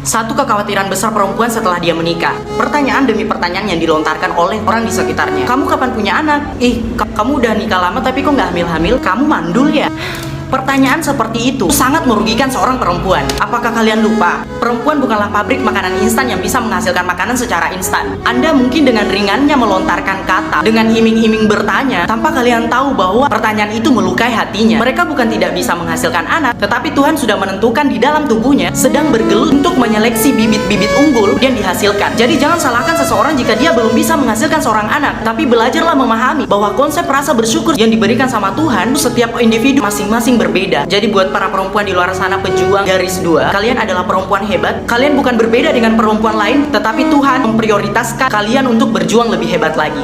Satu kekhawatiran besar perempuan setelah dia menikah. Pertanyaan demi pertanyaan yang dilontarkan oleh orang di sekitarnya. Kamu kapan punya anak? Kamu udah nikah lama tapi kok nggak hamil-hamil? Kamu mandul ya? Pertanyaan seperti itu sangat merugikan seorang perempuan. Apakah kalian lupa? Perempuan bukanlah pabrik makanan instan yang bisa menghasilkan makanan secara instan. Anda mungkin dengan ringannya melontarkan kata, dengan iming-iming bertanya, tanpa kalian tahu bahwa pertanyaan itu melukai hatinya. Mereka bukan tidak bisa menghasilkan anak, tetapi Tuhan sudah menentukan di dalam tubuhnya sedang bergelut untuk menyeleksi bibit-bibit unggul yang dihasilkan. Jadi jangan salahkan seseorang jika dia belum bisa menghasilkan seorang anak, tapi belajarlah memahami bahwa konsep rasa bersyukur yang diberikan sama Tuhan setiap individu masing-masing berbeda. Jadi buat para perempuan di luar sana pejuang garis 2, kalian adalah perempuan hebat. Kalian bukan berbeda dengan perempuan lain, tetapi Tuhan memprioritaskan kalian untuk berjuang lebih hebat lagi.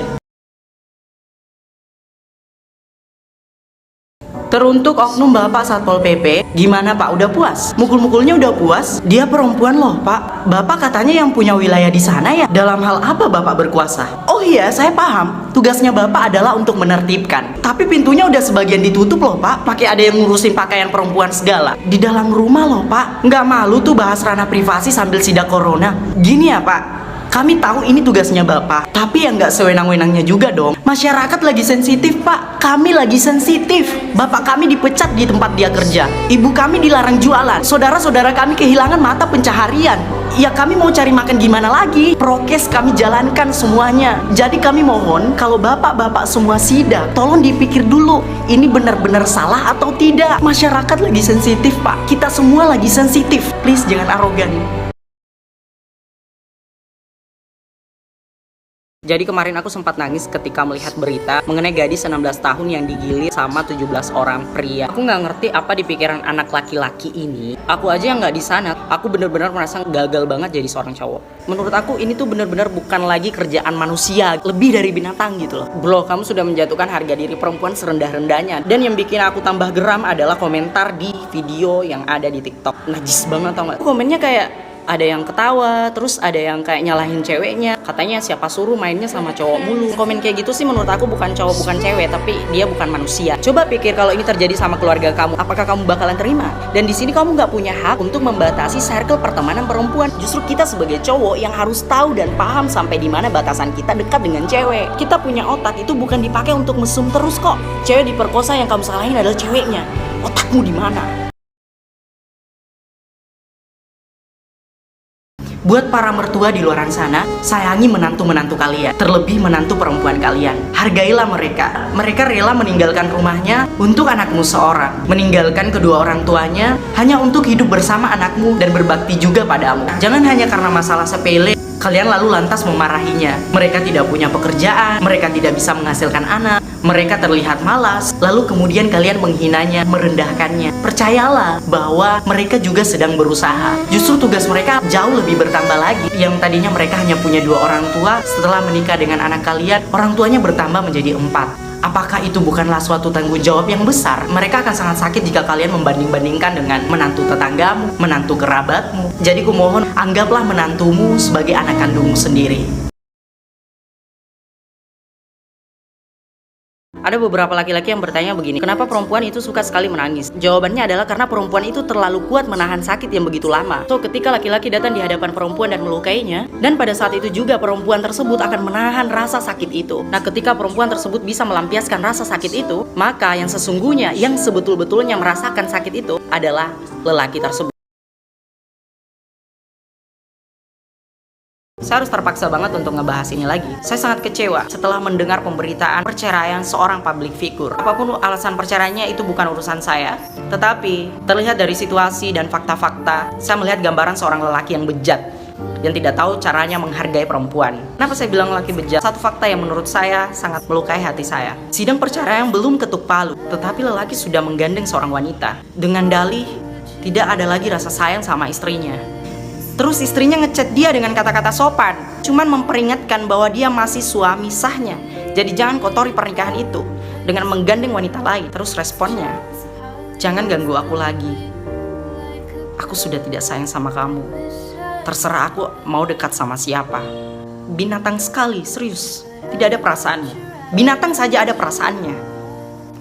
Teruntuk oknum Bapak Satpol PP, gimana Pak? Udah puas? Mukul-mukulnya udah puas? Dia perempuan loh Pak. Bapak katanya yang punya wilayah di sana ya? Dalam hal apa Bapak berkuasa? Oh iya, saya paham. Tugasnya Bapak adalah untuk menertibkan. Tapi pintunya udah sebagian ditutup loh Pak. Pakai ada yang ngurusin pakaian perempuan segala. Di dalam rumah loh Pak. Nggak malu tuh bahas ranah privasi sambil sidak corona. Gini ya Pak. Kami tahu ini tugasnya Bapak, tapi ya nggak sewenang-wenangnya juga dong. Masyarakat lagi sensitif Pak, kami lagi sensitif. Bapak kami dipecat di tempat dia kerja, ibu kami dilarang jualan, saudara-saudara kami kehilangan mata pencaharian. Ya kami mau cari makan gimana lagi? Prokes kami jalankan semuanya. Jadi kami mohon kalau bapak-bapak semua sidak, tolong dipikir dulu, ini benar-benar salah atau tidak. Masyarakat lagi sensitif Pak, kita semua lagi sensitif. Please jangan arogan. Jadi kemarin aku sempat nangis ketika melihat berita mengenai gadis 16 tahun yang digilir sama 17 orang pria. Aku nggak ngerti apa di pikiran anak laki-laki ini. Aku aja yang nggak di sana. Aku bener-bener merasa gagal banget jadi seorang cowok. Menurut aku ini tuh bener-bener bukan lagi kerjaan manusia, lebih dari binatang gitu loh. Bro, kamu sudah menjatuhkan harga diri perempuan serendah-rendahnya. Dan yang bikin aku tambah geram adalah komentar di video yang ada di TikTok. Najis banget tau nggak? Komennya kayak ada yang ketawa, terus ada yang kayak nyalahin ceweknya, katanya siapa suruh mainnya sama cowok mulu. Komen kayak gitu sih menurut aku bukan cowok bukan cewek, tapi dia bukan manusia. Coba pikir kalau ini terjadi sama keluarga kamu, apakah kamu bakalan terima? Dan di sini kamu nggak punya hak untuk membatasi circle pertemanan perempuan. Justru kita sebagai cowok yang harus tahu dan paham sampai di mana batasan kita dekat dengan cewek. Kita punya otak itu bukan dipakai untuk mesum terus kok. Cewek diperkosa yang kamu salahin adalah ceweknya. Otakmu di mana? Buat para mertua di luar sana, sayangi menantu-menantu kalian, terlebih menantu perempuan kalian. Hargailah mereka. Mereka rela meninggalkan rumahnya untuk anakmu seorang, meninggalkan kedua orang tuanya hanya untuk hidup bersama anakmu dan berbakti juga padamu. Jangan hanya karena masalah sepele kalian lalu lantas memarahinya. Mereka tidak punya pekerjaan, mereka tidak bisa menghasilkan anak, mereka terlihat malas, lalu kemudian kalian menghinanya, merendahkannya. Percayalah bahwa mereka juga sedang berusaha. Justru tugas mereka jauh lebih bertambah lagi. Yang tadinya mereka hanya punya 2 orang tua, setelah menikah dengan anak kalian, orang tuanya bertambah menjadi 4. Apakah itu bukanlah suatu tanggung jawab yang besar? Mereka akan sangat sakit jika kalian membanding-bandingkan dengan menantu tetanggamu, menantu kerabatmu. Jadi kumohon, anggaplah menantumu sebagai anak kandungmu sendiri. Ada beberapa laki-laki yang bertanya begini, kenapa perempuan itu suka sekali menangis? Jawabannya adalah karena perempuan itu terlalu kuat menahan sakit yang begitu lama. So, ketika laki-laki datang di hadapan perempuan dan melukainya, dan pada saat itu juga perempuan tersebut akan menahan rasa sakit itu. Nah, ketika perempuan tersebut bisa melampiaskan rasa sakit itu, maka yang sesungguhnya, yang sebetul-betulnya merasakan sakit itu adalah lelaki tersebut. Saya harus terpaksa banget untuk ngebahas ini lagi. Saya sangat kecewa setelah mendengar pemberitaan perceraian seorang public figure. Apapun alasan perceraiannya itu bukan urusan saya. Tetapi terlihat dari situasi dan fakta-fakta, saya melihat gambaran seorang lelaki yang bejat yang tidak tahu caranya menghargai perempuan. Kenapa saya bilang lelaki bejat? Satu fakta yang menurut saya sangat melukai hati saya. Sidang perceraian belum ketuk palu, tetapi lelaki sudah menggandeng seorang wanita dengan dalih tidak ada lagi rasa sayang sama istrinya. Terus istrinya ngechat dia dengan kata-kata sopan, cuman memperingatkan bahwa dia masih suami sahnya. Jadi jangan kotori pernikahan itu dengan menggandeng wanita lain. Terus responnya, jangan ganggu aku lagi. Aku sudah tidak sayang sama kamu. Terserah aku mau dekat sama siapa. Binatang sekali, serius. Tidak ada perasaannya. Binatang saja ada perasaannya.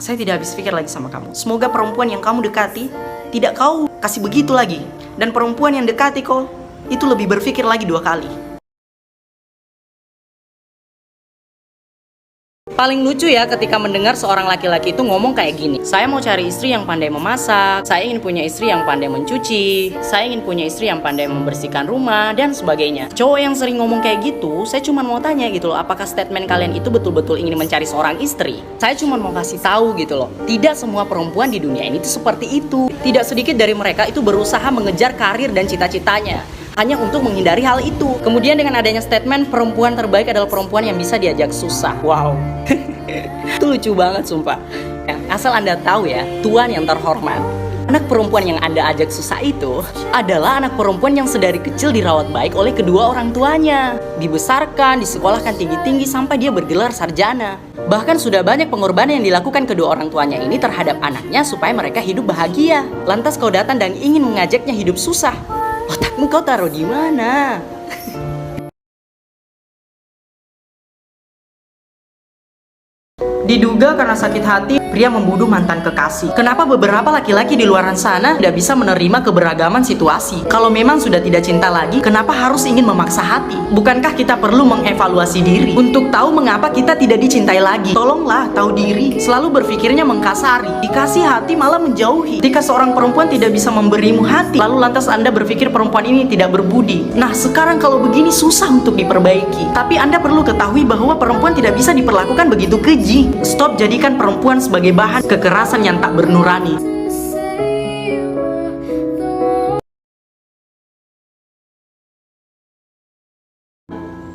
Saya tidak habis pikir lagi sama kamu. Semoga perempuan yang kamu dekati tidak kau kasih begitu lagi. Dan perempuan yang dekati kau itu lebih berpikir lagi 2 kali. Paling lucu ya ketika mendengar seorang laki-laki itu ngomong kayak gini, saya mau cari istri yang pandai memasak, saya ingin punya istri yang pandai mencuci, saya ingin punya istri yang pandai membersihkan rumah, dan sebagainya. Cowok yang sering ngomong kayak gitu, saya cuma mau tanya gitu loh, apakah statement kalian itu betul-betul ingin mencari seorang istri? Saya cuma mau kasih tahu gitu loh, tidak semua perempuan di dunia ini tuh seperti itu. Tidak sedikit dari mereka itu berusaha mengejar karir dan cita-citanya hanya untuk menghindari hal itu. Kemudian dengan adanya statement perempuan terbaik adalah perempuan yang bisa diajak susah. Wow. Itu lucu banget sumpah. Asal Anda tahu ya, Tuan yang terhormat, anak perempuan yang Anda ajak susah itu adalah anak perempuan yang sedari kecil dirawat baik oleh kedua orang tuanya. Dibesarkan, disekolahkan tinggi-tinggi sampai dia bergelar sarjana. Bahkan sudah banyak pengorbanan yang dilakukan kedua orang tuanya ini terhadap anaknya supaya mereka hidup bahagia. Lantas kau datang dan ingin mengajaknya hidup susah. Otakmu kau taruh di mana? Diduga karena sakit hati, pria membunuh mantan kekasih. Kenapa beberapa laki-laki di luar sana tidak bisa menerima keberagaman situasi? Kalau memang sudah tidak cinta lagi, kenapa harus ingin memaksa hati? Bukankah kita perlu mengevaluasi diri untuk tahu mengapa kita tidak dicintai lagi? Tolonglah tahu diri, selalu berpikirnya mengkasari. Dikasih hati malah menjauhi. Jika seorang perempuan tidak bisa memberimu hati, lalu lantas Anda berpikir perempuan ini tidak berbudi. Nah, sekarang kalau begini susah untuk diperbaiki. Tapi Anda perlu ketahui bahwa perempuan tidak bisa diperlakukan begitu keji. Stop jadikan perempuan sebagai bahan kekerasan yang tak bernurani.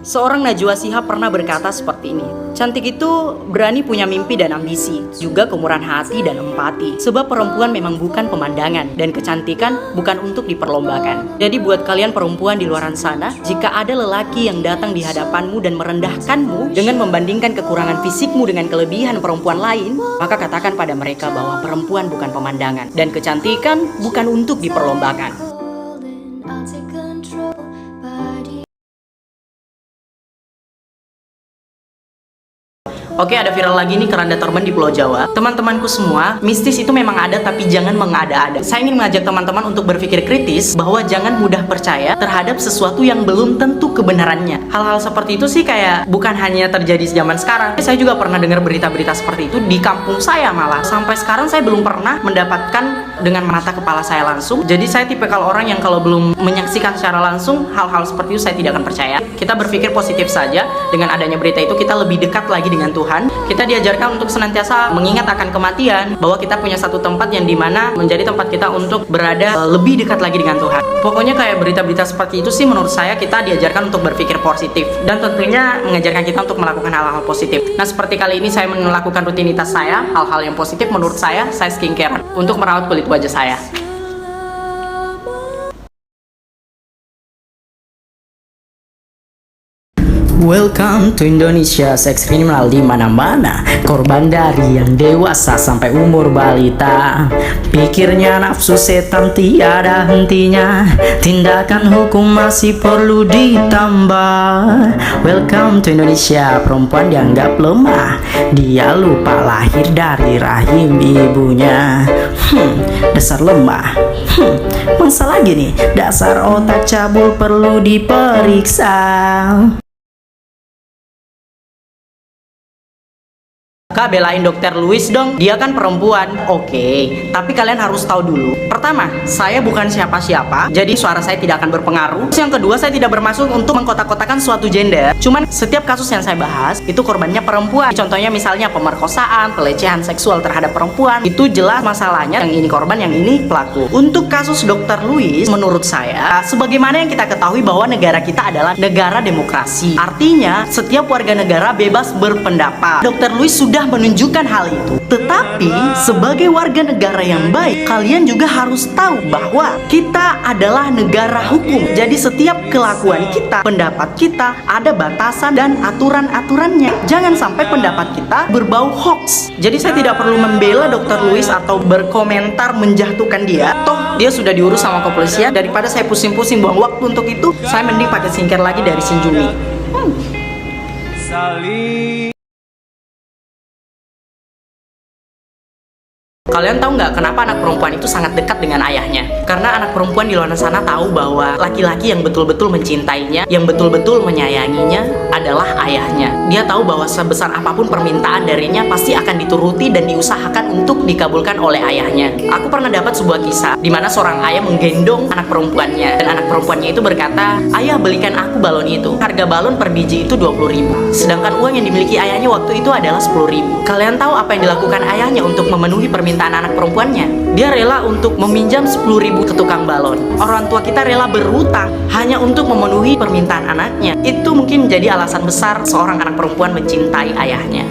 Seorang Najwa Shihab pernah berkata seperti ini, cantik itu berani punya mimpi dan ambisi, juga kemurahan hati dan empati. Sebab perempuan memang bukan pemandangan, dan kecantikan bukan untuk diperlombakan. Jadi buat kalian perempuan di luar sana, jika ada lelaki yang datang di hadapanmu dan merendahkanmu dengan membandingkan kekurangan fisikmu dengan kelebihan perempuan lain, maka katakan pada mereka bahwa perempuan bukan pemandangan, dan kecantikan bukan untuk diperlombakan. Oke, ada viral lagi nih keranda terbang di Pulau Jawa. Teman-temanku semua, mistis itu memang ada tapi jangan mengada-ada. Saya ingin mengajak teman-teman untuk berpikir kritis bahwa jangan mudah percaya terhadap sesuatu yang belum tentu kebenarannya. Hal-hal seperti itu sih kayak bukan hanya terjadi zaman sekarang. Saya juga pernah dengar berita-berita seperti itu di kampung saya malah. Sampai sekarang saya belum pernah mendapatkan dengan mata kepala saya langsung. Jadi saya tipe kalau orang yang kalau belum menyaksikan secara langsung hal-hal seperti itu saya tidak akan percaya. Kita berpikir positif saja. Dengan adanya berita itu kita lebih dekat lagi dengan Tuhan. Kita diajarkan untuk senantiasa mengingat akan kematian, bahwa kita punya satu tempat yang dimana menjadi tempat kita untuk berada lebih dekat lagi dengan Tuhan. Pokoknya kayak berita-berita seperti itu sih menurut saya kita diajarkan untuk berpikir positif dan tentunya mengajarkan kita untuk melakukan hal-hal positif. Nah, seperti kali ini saya melakukan rutinitas saya, hal-hal yang positif menurut saya skincare untuk merawat kulit wajah saya. Welcome to Indonesia, seks kriminal di mana-mana. Korban dari yang dewasa sampai umur balita. Pikirnya nafsu setan tiada hentinya. Tindakan hukum masih perlu ditambah. Welcome to Indonesia, perempuan dianggap lemah. Dia lupa lahir dari rahim ibunya. Dasar lemah. Masa lagi nih, dasar otak cabul perlu diperiksa. Kak, belain Dokter Louis dong, dia kan perempuan. Oke, tapi kalian harus tahu dulu. Pertama, saya bukan siapa-siapa, jadi suara saya tidak akan berpengaruh. Terus yang kedua, saya tidak bermaksud untuk mengkotak-kotakan suatu gender. Cuman setiap kasus yang saya bahas, itu korbannya perempuan. Contohnya misalnya pemerkosaan, pelecehan seksual terhadap perempuan. Itu jelas masalahnya, yang ini korban, yang ini pelaku. Untuk kasus Dokter Louis, menurut saya, sebagaimana yang kita ketahui bahwa negara kita adalah negara demokrasi. Artinya, setiap warga negara bebas berpendapat. Dokter Louis sudah menunjukkan hal itu. Tetapi sebagai warga negara yang baik, kalian juga harus tahu bahwa kita adalah negara hukum. Jadi setiap kelakuan kita, pendapat kita ada batasan dan aturan-aturannya. Jangan sampai pendapat kita berbau hoax. Jadi saya tidak perlu membela Dokter Louis atau berkomentar menjatuhkan dia. Toh dia sudah diurus sama kepolisian. Daripada saya pusing-pusing buang waktu untuk itu, saya mending pakai skincare lagi dari Shinjumi. Kalian tahu nggak kenapa anak perempuan itu sangat dekat dengan ayahnya? Karena anak perempuan di luar sana tahu bahwa laki-laki yang betul-betul mencintainya, yang betul-betul menyayanginya adalah ayahnya. Dia tahu bahwa sebesar apapun permintaan darinya pasti akan dituruti dan diusahakan untuk dikabulkan oleh ayahnya. Aku pernah dapat sebuah kisah di mana seorang ayah menggendong anak perempuannya, dan anak perempuannya itu berkata, "Ayah, belikan aku balon itu. Harga balon per biji itu 20.000. Sedangkan uang yang dimiliki ayahnya waktu itu adalah 10.000. Kalian tahu apa yang dilakukan ayahnya untuk memenuhi permintaan anak perempuannya? Dia rela untuk meminjam 10.000 ke tukang balon. Orang tua kita rela berhutang hanya untuk memenuhi permintaan anaknya. Itu mungkin jadi alasan besar seorang anak perempuan mencintai ayahnya.